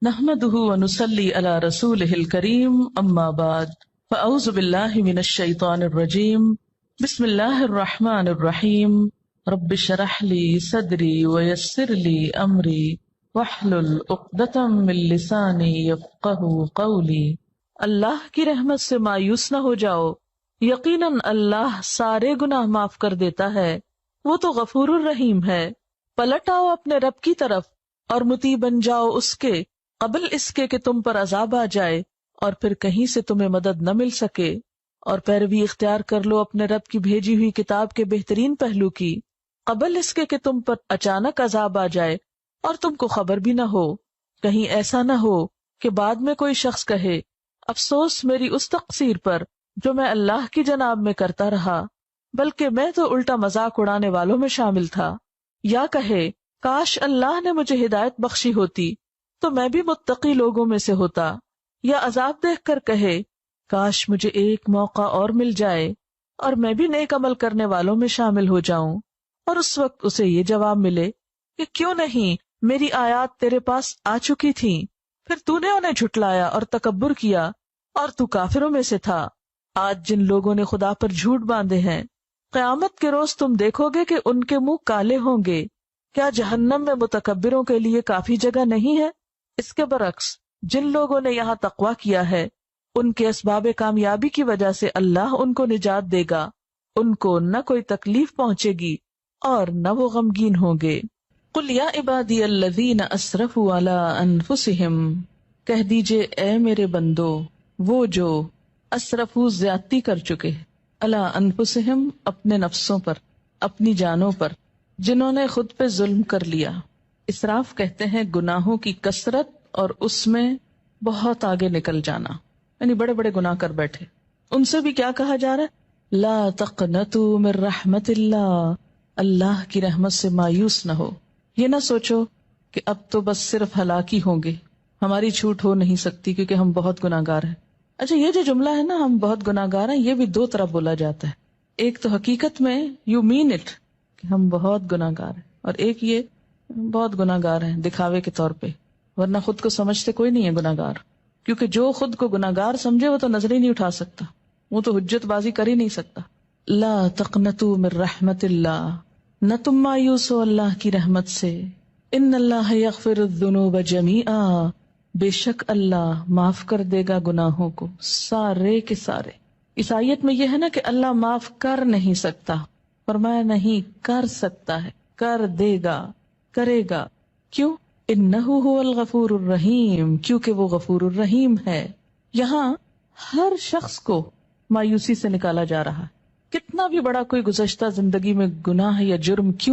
نحمده ونصلي على رسوله الكريم اما بعد فاعوذ بالله من الشيطان الرجيم بسم الله الرحمن الرحيم رب اشرح لي صدري ويسر لي امري واحلل عقدة من لساني يفقهوا قولي۔ اللہ کی رحمت سے مایوس نہ ہو جاؤ، یقیناً اللہ سارے گناہ معاف کر دیتا ہے، وہ تو غفور الرحیم ہے۔ پلٹ آؤ اپنے رب کی طرف اور مطیع بن جاؤ اس کے، قبل اس کے کہ تم پر عذاب آ جائے اور پھر کہیں سے تمہیں مدد نہ مل سکے، اور پیروی اختیار کر لو اپنے رب کی بھیجی ہوئی کتاب کے بہترین پہلو کی، قبل اس کے کہ تم پر اچانک عذاب آ جائے اور تم کو خبر بھی نہ ہو۔ کہیں ایسا نہ ہو کہ بعد میں کوئی شخص کہے افسوس میری اس تقصیر پر جو میں اللہ کی جناب میں کرتا رہا، بلکہ میں تو الٹا مذاق اڑانے والوں میں شامل تھا۔ یا کہے کاش اللہ نے مجھے ہدایت بخشی ہوتی تو میں بھی متقی لوگوں میں سے ہوتا۔ یا عذاب دیکھ کر کہے کاش مجھے ایک موقع اور مل جائے اور میں بھی نیک عمل کرنے والوں میں شامل ہو جاؤں، اور اس وقت اسے یہ جواب ملے کہ کیوں نہیں، میری آیات تیرے پاس آ چکی تھیں، پھر تو نے انہیں جھٹلایا اور تکبر کیا اور تو کافروں میں سے تھا۔ آج جن لوگوں نے خدا پر جھوٹ باندھے ہیں، قیامت کے روز تم دیکھو گے کہ ان کے منہ کالے ہوں گے۔ کیا جہنم میں متکبروں کے لیے کافی جگہ نہیں ہے؟ اس کے برعکس جن لوگوں نے یہاں تقویٰ کیا ہے، ان کے اسباب کامیابی کی وجہ سے اللہ ان کو نجات دے گا، ان کو نہ کوئی تکلیف پہنچے گی اور نہ وہ غمگین ہوں گے۔ قل یا عبادی الذین اسرفوا علی انفسہم، کہہ دیجئے اے میرے بندو، وہ جو اسرفوا زیادتی کر چکے، علی انفسہم اپنے نفسوں پر، اپنی جانوں پر، جنہوں نے خود پہ ظلم کر لیا۔ اسراف کہتے ہیں گناہوں کی کثرت اور اس میں بہت آگے نکل جانا، یعنی بڑے بڑے گناہ کر بیٹھے۔ ان سے بھی کیا کہا جا رہا ہے؟ لا تقنطوا من رحمت اللہ، اللہ کی رحمت سے مایوس نہ ہو۔ یہ نہ سوچو کہ اب تو بس صرف ہلاکی ہوں گے، ہماری چھوٹ ہو نہیں سکتی کیونکہ ہم بہت گناہ گار ہیں۔ اچھا، یہ جو جملہ ہے نا ہم بہت گناہ گار ہیں، یہ بھی دو طرح بولا جاتا ہے۔ ایک تو حقیقت میں یو مین اٹ کہ ہم بہت گناہ گار ہیں، اور ایک یہ بہت گناہ گار ہیں دکھاوے کے طور پہ، ورنہ خود کو سمجھتے کوئی نہیں ہے گناہ گار، کیونکہ جو خود کو گناہ گار سمجھے وہ تو نظر ہی نہیں اٹھا سکتا، وہ تو حجت بازی کر ہی نہیں سکتا۔ لا تقنطوا من رحمت اللہ، نہ تم مایوس ہو اللہ کی رحمت سے۔ ان اللہ یغفر الذنوب جمیعا، بے شک اللہ معاف کر دے گا گناہوں کو سارے کے سارے۔ اس آیت میں یہ ہے نا کہ اللہ معاف کر نہیں سکتا، فرمایا نہیں کر سکتا ہے، کر دے گا، کرے گا۔ کیوں؟ انہ هو الغفور الرحیم، کیونکہ وہ غفور الرحیم ہے۔ یہاں ہر شخص کو مایوسی سے نکالا جا رہا ہے، کتنا بھی بڑا کوئی گزشتہ زندگی میں گناہ یا جرم کیوں